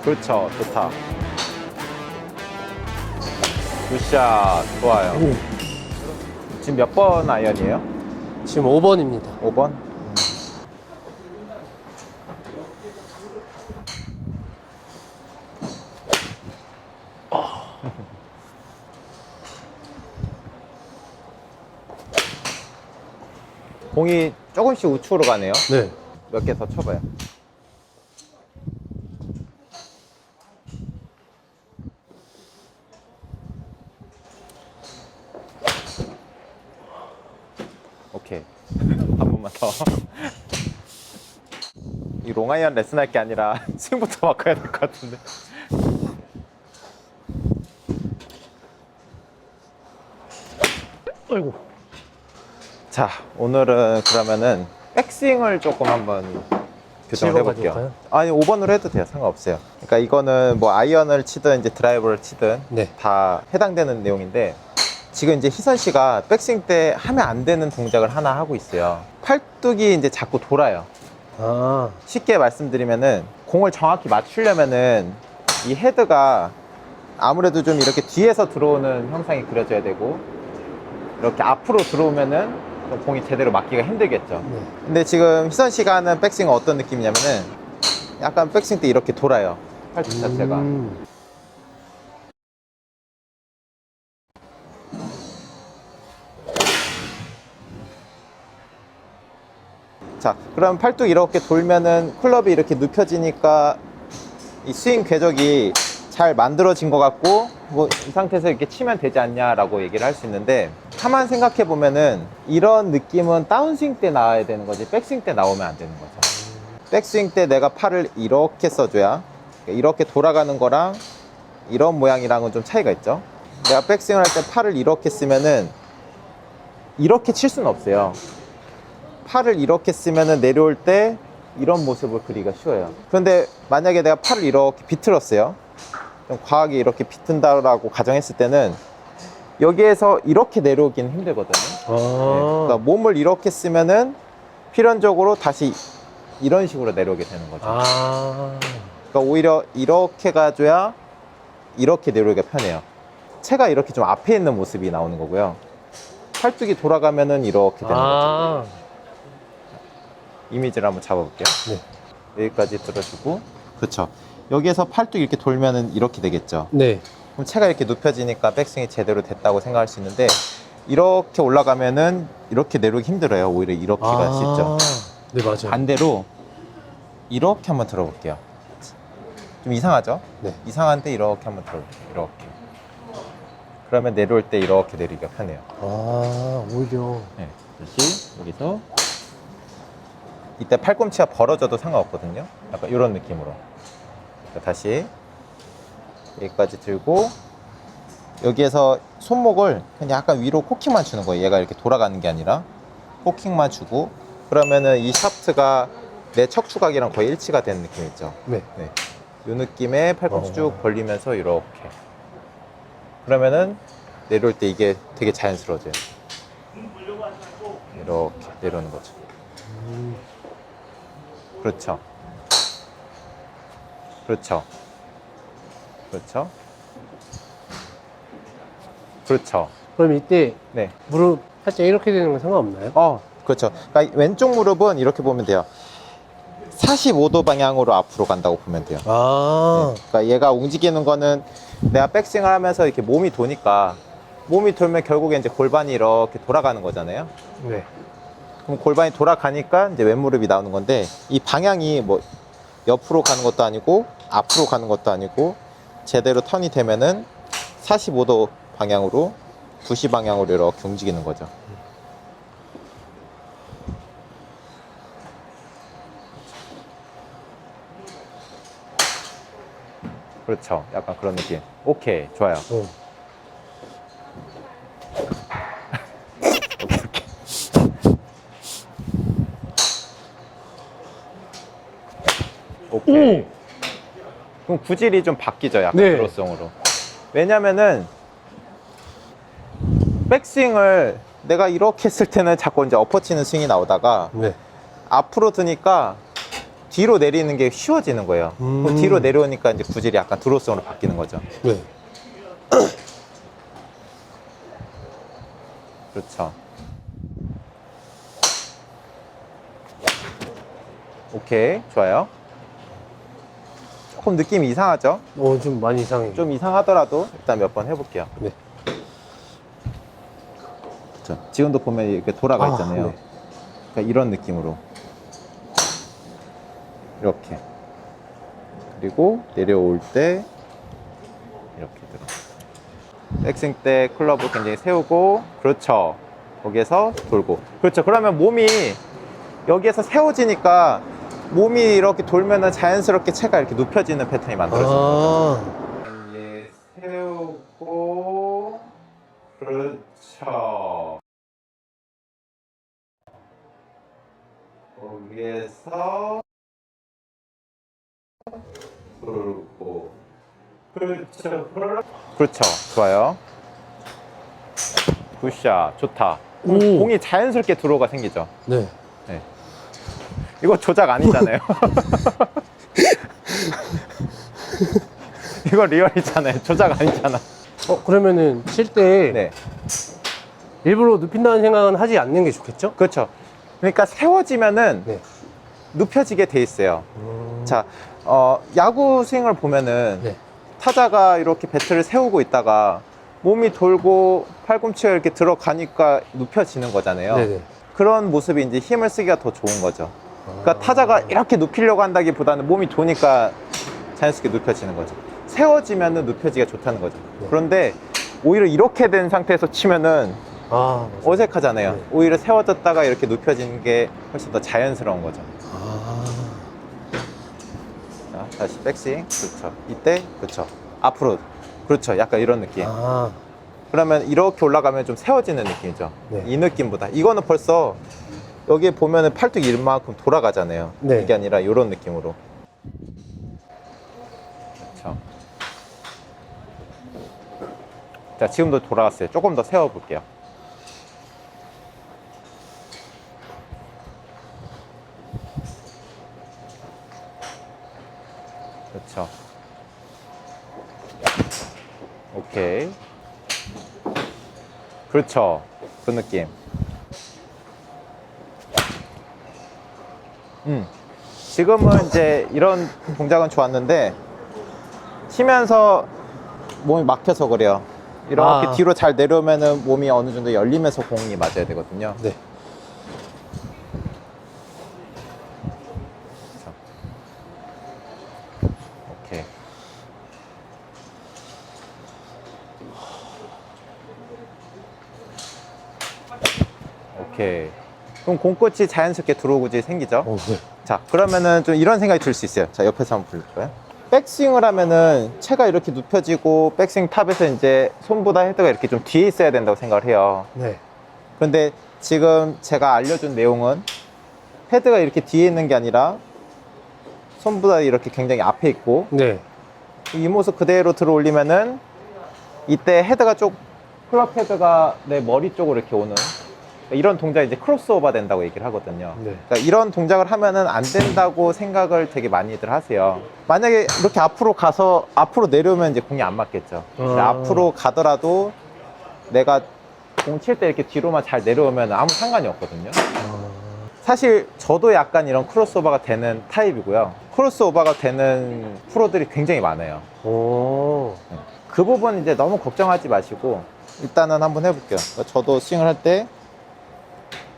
그렇죠. 좋다. 굿샷. 좋아요. 지금 몇 번 아이언이에요? 지금 5번입니다. 5번? 공이 조금씩 우측으로 가네요. 네. 몇 개 더 쳐봐요. 오케이. 한 번만 더. 이 롱아이언 레슨 할 게 아니라 스윙부터 바꿔야 될 것 같은데. 아이고. 자, 오늘은 그러면은 백스윙을 조금 한번 교정을 해볼게요. 가져올까요? 아니, 5번으로 해도 돼요. 상관없어요. 그러니까 이거는 뭐 아이언을 치든 이제 드라이버를 치든 네. 다 해당되는 내용인데, 지금 이제 희선 씨가 백스윙 때 하면 안 되는 동작을 하나 하고 있어요. 팔뚝이 이제 자꾸 돌아요. 아, 쉽게 말씀드리면은 공을 정확히 맞추려면은 이 헤드가 아무래도 좀 이렇게 뒤에서 들어오는 형상이 그려져야 되고, 이렇게 앞으로 들어오면은 좀 공이 제대로 맞기가 힘들겠죠. 네. 근데 지금 희선 씨가 하는 백스윙은 어떤 느낌이냐면은 약간 백스윙 때 이렇게 돌아요. 팔뚝 자체가. 자, 그럼 팔뚝 이렇게 돌면은 클럽이 이렇게 눕혀지니까 이 스윙 궤적이 잘 만들어진 것 같고, 뭐 이 상태에서 이렇게 치면 되지 않냐라고 얘기를 할 수 있는데, 가만 생각해 보면은 이런 느낌은 다운스윙 때 나와야 되는 거지 백스윙 때 나오면 안 되는 거죠. 백스윙 때 내가 팔을 이렇게 써줘야, 이렇게 돌아가는 거랑 이런 모양이랑은 좀 차이가 있죠. 내가 백스윙을 할 때 팔을 이렇게 쓰면은 이렇게 칠 수는 없어요. 팔을 이렇게 쓰면은 내려올 때 이런 모습을 그리기가 쉬워요. 그런데 만약에 내가 팔을 이렇게 비틀었어요. 좀 과하게 이렇게 비튼다라고 가정했을 때는 여기에서 이렇게 내려오기는 힘들거든요. 아. 그러니까 몸을 이렇게 쓰면은 필연적으로 다시 이런 식으로 내려오게 되는 거죠. 아. 그러니까 오히려 이렇게 가줘야 이렇게 내려오기가 편해요. 채가 이렇게 좀 앞에 있는 모습이 나오는 거고요. 팔뚝이 돌아가면은 이렇게 되는 거죠. 아. 이미지를 한번 잡아볼게요. 네. 여기까지 들어주고, 그렇죠. 여기에서 팔뚝 이렇게 돌면은 이렇게 되겠죠. 네. 그럼 채가 이렇게 눕혀지니까 백스윙이 제대로 됐다고 생각할 수 있는데, 이렇게 올라가면은 이렇게 내려오기 힘들어요. 오히려 이렇게가 쉽죠. 네, 맞아요. 반대로 이렇게 한번 들어볼게요. 좀 이상하죠? 네. 이상한데 이렇게 한번 들어볼게요. 이렇게. 그러면 내려올 때 이렇게 내리기가 편해요. 아, 오히려. 네. 다시 여기서 이때 팔꿈치가 벌어져도 상관없거든요. 약간 이런 느낌으로. 자, 다시 여기까지 들고, 여기에서 손목을 그냥 약간 위로 코킹만 주는 거예요. 얘가 이렇게 돌아가는 게 아니라 코킹만 주고, 그러면은 이 샤프트가 내 척추각이랑 거의 일치가 되는 느낌 있죠. 네. 네. 이 느낌에 팔꿈치 쭉 벌리면서 이렇게. 그러면은 내려올 때 이게 되게 자연스러워져요. 이렇게 내려오는 거죠. 그렇죠. 그렇죠. 그렇죠. 그렇죠. 그럼 이때 네. 무릎 살짝 이렇게 되는 건 상관없나요? 그렇죠. 그러니까 왼쪽 무릎은 이렇게 보면 돼요. 45도 방향으로 앞으로 간다고 보면 돼요. 아. 네. 그러니까 얘가 움직이는 거는 내가 백스윙을 하면서 이렇게 몸이 도니까, 몸이 돌면 결국에 이제 골반이 이렇게 돌아가는 거잖아요. 네. 그럼 골반이 돌아가니까 이제 왼무릎이 나오는 건데, 이 방향이 뭐 옆으로 가는 것도 아니고 앞으로 가는 것도 아니고 제대로 턴이 되면은 45도 방향으로, 부시 방향으로 이렇게 움직이는 거죠. 그렇죠. 약간 그런 느낌. 오케이, 좋아요. 오케이. 그럼 구질이 좀 바뀌죠, 약간 네. 드로성으로. 왜냐면은 백스윙을 내가 이렇게 했을 때는 자꾸 이제 엎어치는 스윙이 나오다가, 네. 앞으로 드니까 뒤로 내리는 게 쉬워지는 거예요. 그럼 뒤로 내려오니까 이제 구질이 약간 드로우성으로 바뀌는 거죠. 네. 그렇죠. 오케이, 좋아요. 조금 느낌이 이상하죠? 좀 많이 이상해요. 좀 이상하더라도 일단 몇 번 해볼게요. 네. 그렇죠. 지금도 보면 이렇게 돌아가 있잖아요. 네. 그러니까 이런 느낌으로 이렇게, 그리고 내려올 때 이렇게 들어. 백스윙 때 클럽을 굉장히 세우고, 그렇죠. 거기에서 돌고, 그렇죠. 그러면 몸이 여기에서 세워지니까 몸이 이렇게 돌면은 자연스럽게 채가 이렇게 눕혀지는 패턴이 만들어져요. 이제 세우고, 그렇죠. 거기에서 돌고, 그렇죠. 그렇죠. 좋아요. 굿샷. 좋다. 공이 자연스럽게 들어오가 생기죠. 네. 네. 이거 조작 아니잖아요. 이거 리얼이잖아요. 조작 아니잖아. 그러면은 칠 때 네. 일부러 눕힌다는 생각은 하지 않는 게 좋겠죠? 그렇죠. 그러니까 세워지면은 네. 눕혀지게 돼 있어요. 자, 야구 스윙을 보면은 네. 타자가 이렇게 배트를 세우고 있다가 몸이 돌고 팔꿈치가 이렇게 들어가니까 눕혀지는 거잖아요. 네네. 그런 모습이 이제 힘을 쓰기가 더 좋은 거죠. 그러니까 타자가 이렇게 눕히려고 한다기보다는 몸이 도니까 자연스럽게 눕혀지는 거죠. 세워지면은 눕혀지기가 좋다는 거죠. 네. 그런데 오히려 이렇게 된 상태에서 치면은 맞아요. 어색하잖아요. 네. 오히려 세워졌다가 이렇게 눕혀지는 게 훨씬 더 자연스러운 거죠. 자, 다시 백스윙. 그렇죠. 이때 그렇죠. 앞으로. 그렇죠. 약간 이런 느낌. 그러면 이렇게 올라가면 좀 세워지는 느낌이죠. 네. 이 느낌보다. 이거는 벌써 여기 보면은 팔뚝 이만큼 돌아가잖아요. 네. 이게 아니라 이런 느낌으로. 그렇죠. 자, 지금도 돌아갔어요. 조금 더 세워볼게요. 그렇죠. 오케이. 그렇죠. 그 느낌. 지금은 이제 이런 동작은 좋았는데 치면서 몸이 막혀서 그래요. 이렇게 뒤로 잘 내려오면은 몸이 어느 정도 열리면서 공이 맞아야 되거든요. 네. 그렇죠. 오케이. 오케이. 그럼 공끝이 자연스럽게 들어오고지 생기죠? 네. 자, 그러면은 좀 이런 생각이 들 수 있어요. 자, 옆에서 한번 볼까요? 백스윙을 하면은 채가 이렇게 눕혀지고 백스윙 탑에서 이제 손보다 헤드가 이렇게 좀 뒤에 있어야 된다고 생각을 해요. 네. 그런데 지금 제가 알려준 내용은 헤드가 이렇게 뒤에 있는 게 아니라 손보다 이렇게 굉장히 앞에 있고 네. 이 모습 그대로 들어 올리면은 이때 헤드가 클럽 헤드가 내 머리 쪽으로 이렇게 오는 이런 동작이 이제 크로스오버 된다고 얘기를 하거든요. 네. 그러니까 이런 동작을 하면은 안 된다고 생각을 되게 많이들 하세요. 만약에 이렇게 앞으로 가서 앞으로 내려오면 이제 공이 안 맞겠죠. 근데 앞으로 가더라도 내가 공 칠 때 이렇게 뒤로만 잘 내려오면 아무 상관이 없거든요. 사실 저도 약간 이런 크로스오버가 되는 타입이고요. 크로스오버가 되는 프로들이 굉장히 많아요. 그 부분 이제 너무 걱정하지 마시고 일단은 한번 해볼게요. 그러니까 저도 스윙을 할 때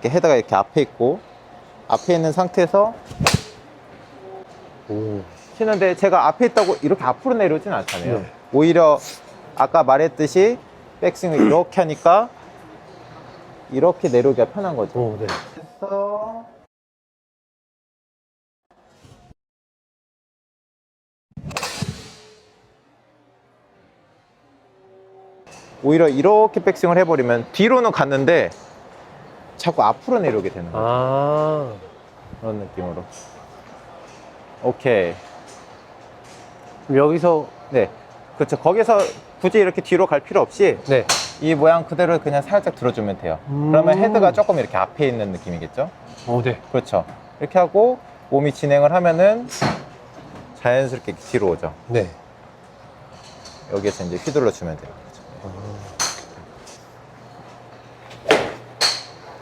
이렇게 헤드가 이렇게 앞에 있고 앞에 있는 상태에서 치는데 제가 앞에 있다고 이렇게 앞으로 내려오진 않잖아요. 네. 오히려 아까 말했듯이 백스윙을 이렇게 하니까 이렇게 내려오기가 편한 거죠. 네. 그래서 오히려 이렇게 백스윙을 해버리면 뒤로는 갔는데 자꾸 앞으로 내려오게 되는 거예요. 그런 느낌으로. 오케이. 여기서 네, 그렇죠. 거기서 굳이 이렇게 뒤로 갈 필요 없이 네. 이 모양 그대로 그냥 살짝 들어주면 돼요. 그러면 헤드가 조금 이렇게 앞에 있는 느낌이겠죠? 네. 그렇죠. 이렇게 하고 몸이 진행을 하면은 자연스럽게 뒤로 오죠. 네. 여기에서 이제 휘둘러 주면 돼요.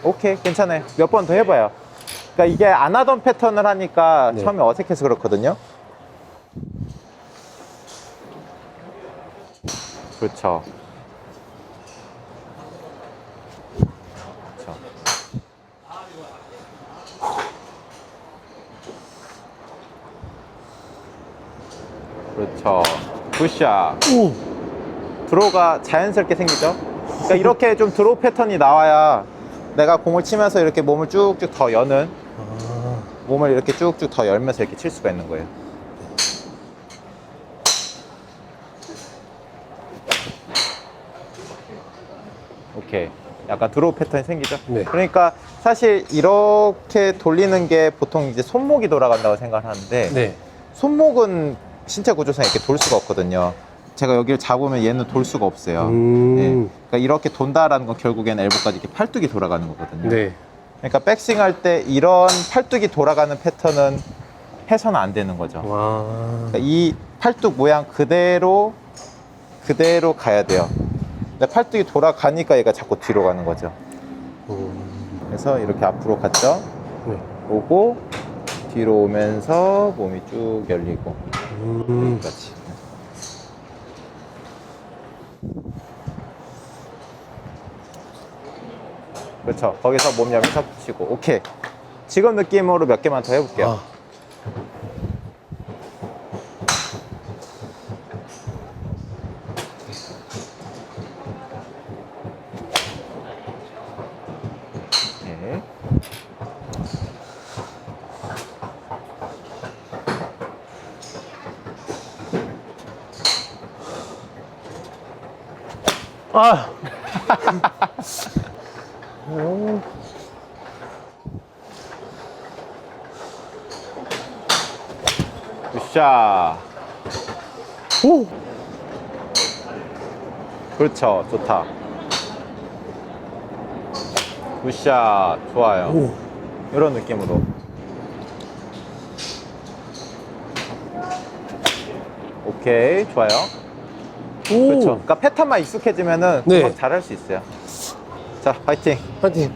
오케이, 괜찮아요. 몇 번 더 해봐요. 그러니까 이게 안 하던 패턴을 하니까 네. 처음에 어색해서 그렇거든요. 그렇죠. 그렇죠. 그렇죠. 굿샷. 오! 드로우가 자연스럽게 생기죠. 그러니까 이렇게 좀 드로우 패턴이 나와야 내가 공을 치면서 이렇게 몸을 쭉쭉 더 여는, 아, 몸을 이렇게 쭉쭉 더 열면서 이렇게 칠 수가 있는 거예요. 오케이. 약간 드로우 패턴이 생기죠. 네. 그러니까 사실 이렇게 돌리는 게 보통 이제 손목이 돌아간다고 생각을 하는데, 네. 손목은 신체 구조상 이렇게 돌 수가 없거든요. 제가 여기를 잡으면 얘는 돌 수가 없어요. 네. 그러니까 이렇게 돈다라는 건 결국에는 엘보까지 이렇게 팔뚝이 돌아가는 거거든요. 네. 그러니까 백스윙 할 때 이런 팔뚝이 돌아가는 패턴은 해서는 안 되는 거죠. 와. 그러니까 이 팔뚝 모양 그대로 가야 돼요. 근데 팔뚝이 돌아가니까 얘가 자꾸 뒤로 가는 거죠. 그래서 이렇게 앞으로 갔죠. 네. 오고 뒤로 오면서 몸이 쭉 열리고 여기까지. 그렇죠. 거기서 몸 열면서 붙이고. 오케이. 지금 느낌으로 몇 개만 더 해볼게요. 아. 네. 아. 굿샷. 오. 그렇죠. 좋다. 굿샷. 좋아요. 오. 이런 느낌으로. 오케이. 좋아요. 오. 그렇죠. 그러니까 패턴만 익숙해지면은 네. 금방 잘할 수 있어요. 자, 파이팅. 파이팅.